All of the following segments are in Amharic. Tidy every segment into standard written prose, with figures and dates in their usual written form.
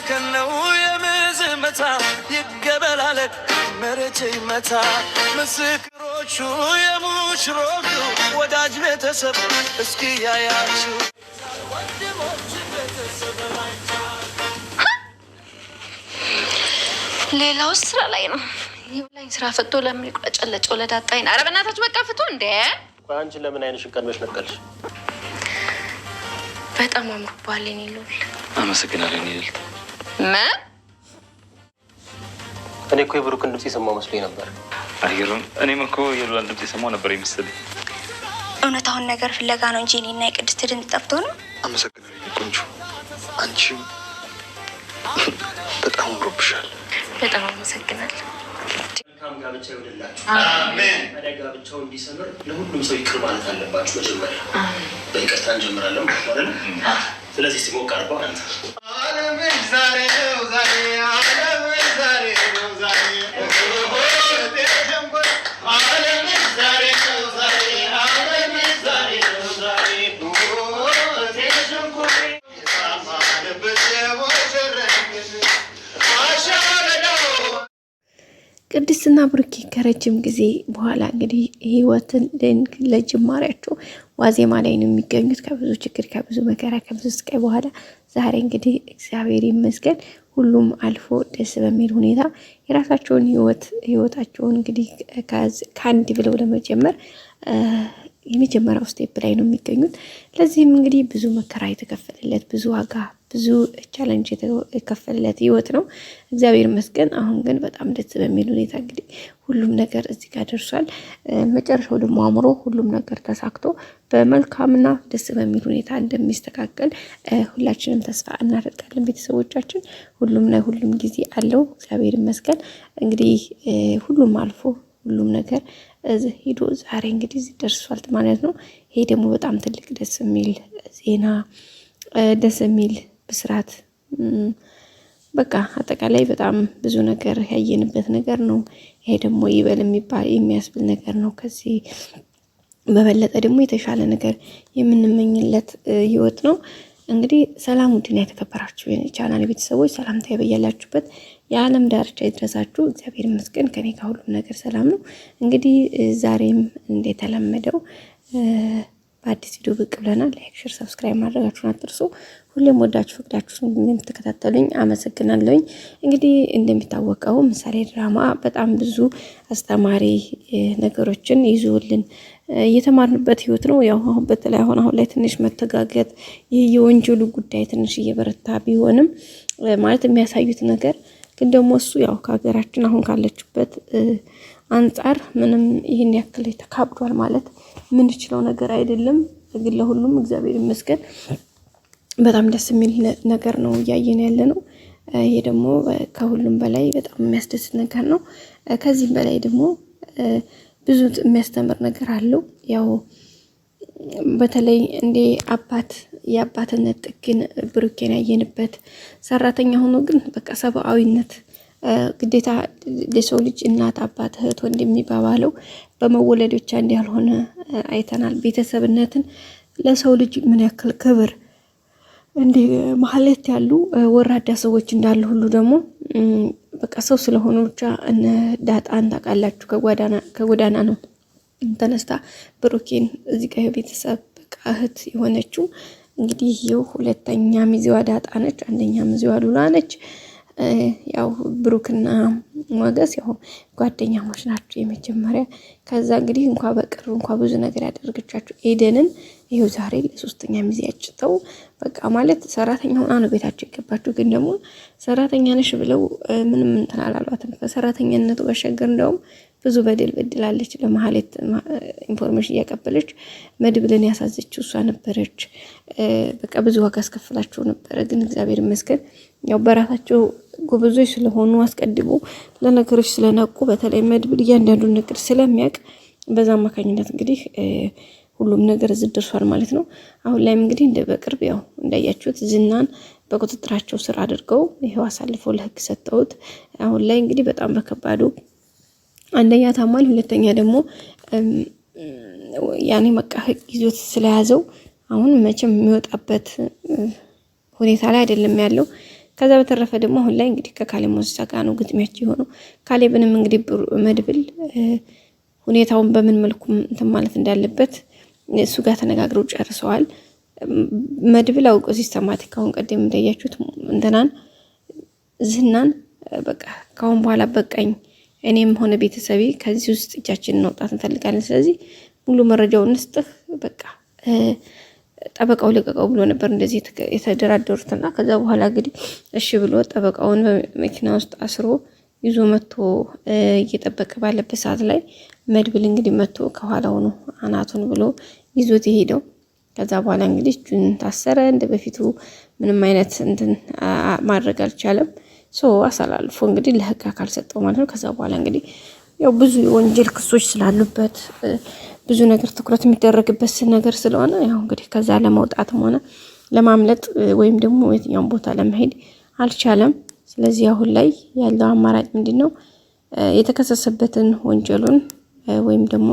ከነው የምዝመታ ይገበላለቅ መሬት ይመታ ምስክሮቹ የሙሽሮቹ ወዳጅ ቤተሰብ እስኪ ያያችሁ ሌላው ስራ ላይ ነው ይውላኝ ስራ ፈቶ ለሚቆጨለጨው ለዳጣይና ኧረ በእናታችሁ በቃ ፍቶ እንዴ አንቺ ለምን አይንሽን ቀድመሽ ነቀልሽ በጣም አምሮባል እኔ ሉል አመሰግናለሁ ኒል እኔ እኮ የብሩክን ድምጽ የሰማው መስሎኝ ነበር አይሩን እኔም እኮ የሉላን ድምጽ የሰማው ነበር የሚመስለኝ እውነታውን ነገር ፍለጋ ነው እንጂ እኔና የቅድስት ድምጽ ጠፍቶ ነው አመሰግናለሁ ቆንጆ አንቺም በጣም አምሮብሻል በጣም አመሰግናለሁ መልካም ጋብቻ ይሁንላችሁ አሜን ጋብቻው እንዲሰምር ለሁሉም ሰው ይቅር ማለት አለባችሁ መጀመሪያ በይቅርታ እንጀምራለን አይደል ስለዚህ ሲሞቅ አርባው አንተ ዓለም ዛሬ ነው ዛሬ ዓለም ዛሬ ነው ዛሬ ዓለም ዛሬ ነው ዛሬ ዓለም ዛሬ ነው ዛሬ ቅድስትና ብሩኬ ከረጅም ጊዜ በኋላ እንግዲህ ህይወትን ለጅማሬያቸው ዋዜማ ላይ ነው የሚገኙት። ከብዙ ችግር፣ ከብዙ መከራ፣ ከብዙ ስቃይ በኋላ ዛሬ እንግዲህ እግዚአብሔር ይመስገን ሁሉም አልፎ ደስ በሚል ሁኔታ የራሳቸውን ህይወታቸውን እንግዲህ ከአንድ ብለው ለመጀመር የመጀመሪያው ስቴፕ ላይ ነው የሚገኙት። ለዚህም እንግዲህ ብዙ መከራ የተከፈለለት ብዙ ዋጋ ብዙ ቻሌንጅ የተከፈለለት ህይወት ነው። እግዚአብሔር ይመስገን አሁን ግን በጣም ደስ በሚል ሁኔታ እንግዲህ ሁሉም ነገር እዚህ ጋር ደርሷል። መጨረሻው ደግሞ አምሮ ሁሉም ነገር ተሳክቶ በመልካምና ደስ በሚል ሁኔታ እንደሚስተካከል ሁላችንም ተስፋ እናደርጋለን። ቤተሰቦቻችን ሁሉም ላይ ሁሉም ጊዜ አለው። እግዚአብሔር ይመስገን እንግዲህ ሁሉም አልፎ ሁሉም ነገር ሄዶ ዛሬ እንግዲህ ደርሷል ማለት ነው። ይሄ ደግሞ በጣም ትልቅ ደስ የሚል ዜና ደስ የሚል ብስራት በቃ አጠቃላይ በጣም ብዙ ነገር ያየንበት ነገር ነው። ይሄ ደግሞ ይበል የሚያስብል ነገር ነው። ከዚህ በበለጠ ደግሞ የተሻለ ነገር የምንመኝለት ህይወት ነው። እንግዲህ ሰላም ውድና የተከበራችሁ የቻናል ቤተሰቦች ሰላምታ ያበያላችሁበት የዓለም ዳርቻ ይድረሳችሁ። እግዚአብሔር ይመስገን ከኔ ጋር ሁሉ ነገር ሰላም ነው። እንግዲህ ዛሬም እንደተለመደው በአዲስ ቪዲዮ ብቅ ብለናል። ላይክ፣ ሼር፣ ሰብስክራይብ ማድረጋችሁን አትርሱ። ሁሌም ወዳችሁ ፈቅዳችሁ እንደምትከታተሉኝ አመሰግናለሁኝ። እንግዲህ እንደሚታወቀው ምሳሌ ድራማ በጣም ብዙ አስተማሪ ነገሮችን ይዞልን እየተማርንበት ህይወት ነው። ያው አሁን በተለይ አሁን ላይ ትንሽ መተጋገት ይህ የወንጀሉ ጉዳይ ትንሽ እየበረታ ቢሆንም ማለት የሚያሳዩት ነገር ግን ደግሞ እሱ ያው ከሀገራችን አሁን ካለችበት አንጻር ምንም ይሄን ያክል ተካብዷል ማለት ምን ይችላል ነገር አይደለም። ግን ለሁሉም እግዚአብሔር ይመስገን በጣም ደስ የሚል ነገር ነው እያየን ያለ ነው። ይሄ ደግሞ ከሁሉም በላይ በጣም የሚያስደስት ነገር ነው። ከዚህም በላይ ደግሞ ብዙ የሚያስተምር ነገር አለው። ያው በተለይ እንደ የአባትነት ጥግን ብሩኬን ያየንበት ሰራተኛ ሆኖ ግን በቃ ሰብአዊነት ግዴታ ለሰው ልጅ እናት፣ አባት፣ እህት፣ ወንድም የሚባባለው በመወለድ ብቻ እንዳልሆነ አይተናል። ቤተሰብነትን ለሰው ልጅ ምን ያክል ክብር እንደ ማለት ያሉ ወራዳ ሰዎች እንዳሉ ሁሉ ደግሞ በቃ ሰው ስለሆኑ ብቻ እነ ዳጣን ታውቃላችሁ ከጎዳና ነው ተነስታ ብሩኬን እዚህ ጋር ቤተሰብ በቃ እህት የሆነችው እንግዲህ ይኸው ሁለተኛ ሚዜዋ ዳጣ ነች፣ አንደኛ ሚዜዋ ሉላ ነች። ያው ብሩክና ሞገስ ያው ጓደኛሞች ናቸው የመጀመሪያ። ከዛ እንግዲህ እንኳን በቅርብ እንኳን ብዙ ነገር ያደረገቻቸው ኤደንን ይሄው ዛሬ ለሶስተኛ ሚዜ ያጭተው በቃ ማለት ሰራተኛ ሆና ነው ቤታቸው የገባችው። ግን ደግሞ ሰራተኛ ነሽ ብለው ምንም እንትን አላሏትም። ከሰራተኛነቱ ባሻገር እንደውም ብዙ በደል በድላለች። ለማህሌት ኢንፎርሜሽን እያቀበለች መድብልን ያሳዘችው እሷ ነበረች። በቃ ብዙ ዋጋ አስከፍላቸው ነበረ። ግን እግዚአብሔር ይመስገን ያው በራሳቸው ጎበዞች ስለሆኑ አስቀድሞ ለነገሮች ስለነቁ በተለይ መድብል እያንዳንዱን ነገር ስለሚያውቅ በዛ አማካኝነት እንግዲህ ሁሉም ነገር እዚህ ደርሷል ማለት ነው። አሁን ላይም እንግዲህ በቅርብ ያው እንዳያችሁት ዝናን በቁጥጥራቸው ስር አድርገው ይሄው አሳልፈው ለህግ ሰጠውት። አሁን ላይ እንግዲህ በጣም በከባዱ አንደኛ ታሟል፣ ሁለተኛ ደግሞ ያኔ መቃ ህግ ይዞት ስለያዘው አሁን መቼም የሚወጣበት ሁኔታ ላይ አይደለም ያለው። ከዛ በተረፈ ደግሞ አሁን ላይ እንግዲህ ከካሌብ ሞሲሳ ጋር ነው ግጥሚያቸው የሆነው። ካሌብንም እንግዲህ መድብል ሁኔታውን በምን መልኩ እንትን ማለት እንዳለበት እሱ ጋር ተነጋግረው ጨርሰዋል። መድብል አውቆ ሲስተማቲክ አሁን ቀደም እንዳያችሁት እንትናን ዝናን በቃ ካሁን በኋላ በቃኝ እኔም ሆነ ቤተሰቤ ከዚህ ውስጥ እጃችንን መውጣት እንፈልጋለን፣ ስለዚህ ሙሉ መረጃውን እንስጥህ በቃ ጠበቃው ልቀቀው ብሎ ነበር እንደዚህ የተደራደሩትና ከዛ በኋላ እንግዲህ እሺ ብሎ ጠበቃውን በመኪና ውስጥ አስሮ ይዞ መጥቶ እየጠበቀ ባለበት ሰዓት ላይ መድብል እንግዲህ መጥቶ ከኋላው ነው አናቱን ብሎ ይዞት የሄደው። ከዛ በኋላ እንግዲህ እጁን ታሰረ። እንደ በፊቱ ምንም አይነት እንትን ማድረግ አልቻለም። አሳላልፎ እንግዲህ ለህግ አካል ሰጠው ማለት ነው። ከዛ በኋላ እንግዲህ ያው ብዙ የወንጀል ክሶች ስላሉበት ብዙ ነገር ትኩረት የሚደረግበት ነገር ስለሆነ ያው እንግዲህ ከዛ ለመውጣትም ሆነ ለማምለጥ ወይም ደግሞ የትኛውን ቦታ ለመሄድ አልቻለም። ስለዚህ አሁን ላይ ያለው አማራጭ ምንድነው? የተከሰሰበትን ወንጀሉን ወይም ደግሞ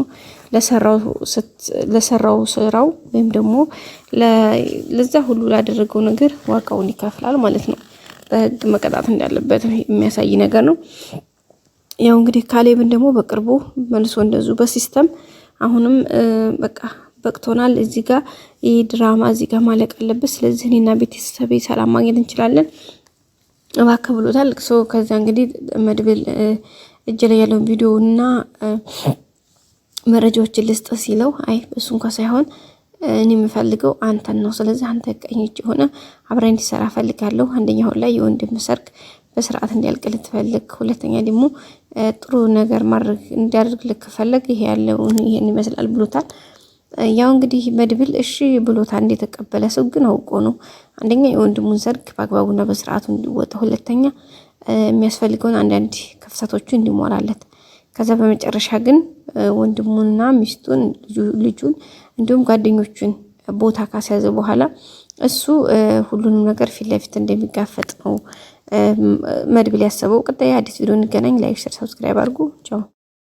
ለሰራው ስራው ወይም ደግሞ ለዛ ሁሉ ላደረገው ነገር ዋጋውን ይከፍላል ማለት ነው። በህግ መቀጣት እንዳለበት የሚያሳይ ነገር ነው። ያው እንግዲህ ካሌብን ደግሞ በቅርቡ መልሶ እንደዙ በሲስተም አሁንም በቃ በቅቶናል፣ እዚህ ጋር ይህ ድራማ እዚህ ጋር ማለቅ አለበት፣ ስለዚህ እኔና ቤተሰቤ ሰላም ማግኘት እንችላለን እባክህ ብሎታል። ከዛ እንግዲህ መድብል እጅ ላይ ያለውን ቪዲዮ እና መረጃዎችን ልስጥ ሲለው አይ እሱ እንኳን ሳይሆን እኔ የምፈልገው አንተን ነው፣ ስለዚህ አንተ ቀኝ እጅ ሆነ አብረን እንዲሰራ ፈልጋለሁ። አንደኛው ላይ የወንድም ሰርግ በስርዓት እንዲያልቅልህ ትፈልግ፣ ሁለተኛ ደግሞ ጥሩ ነገር ማድረግ እንዲያደርግልህ ከፈለግ ይሄ ያለውን ይሄን ይመስላል ብሎታል። ያው እንግዲህ መድብል እሺ ብሎታል። እንደተቀበለ ሰው ግን አውቆ ነው አንደኛ የወንድሙን ሰርግ በአግባቡና በስርዓቱ እንዲወጣ፣ ሁለተኛ የሚያስፈልገውን አንዳንድ ክፍተቶችን እንዲሞላለት፣ ከዛ በመጨረሻ ግን ወንድሙንና ሚስቱን ልጁን እንዲሁም ጓደኞቹን ቦታ ካስያዘ በኋላ እሱ ሁሉንም ነገር ፊት ለፊት እንደሚጋፈጥ ነው መድብል ያሰበው። ቀጣይ አዲስ ቪዲዮ እንገናኝ። ላይክ፣ ሼር፣ ሰብስክራይብ አድርጉ። ቻው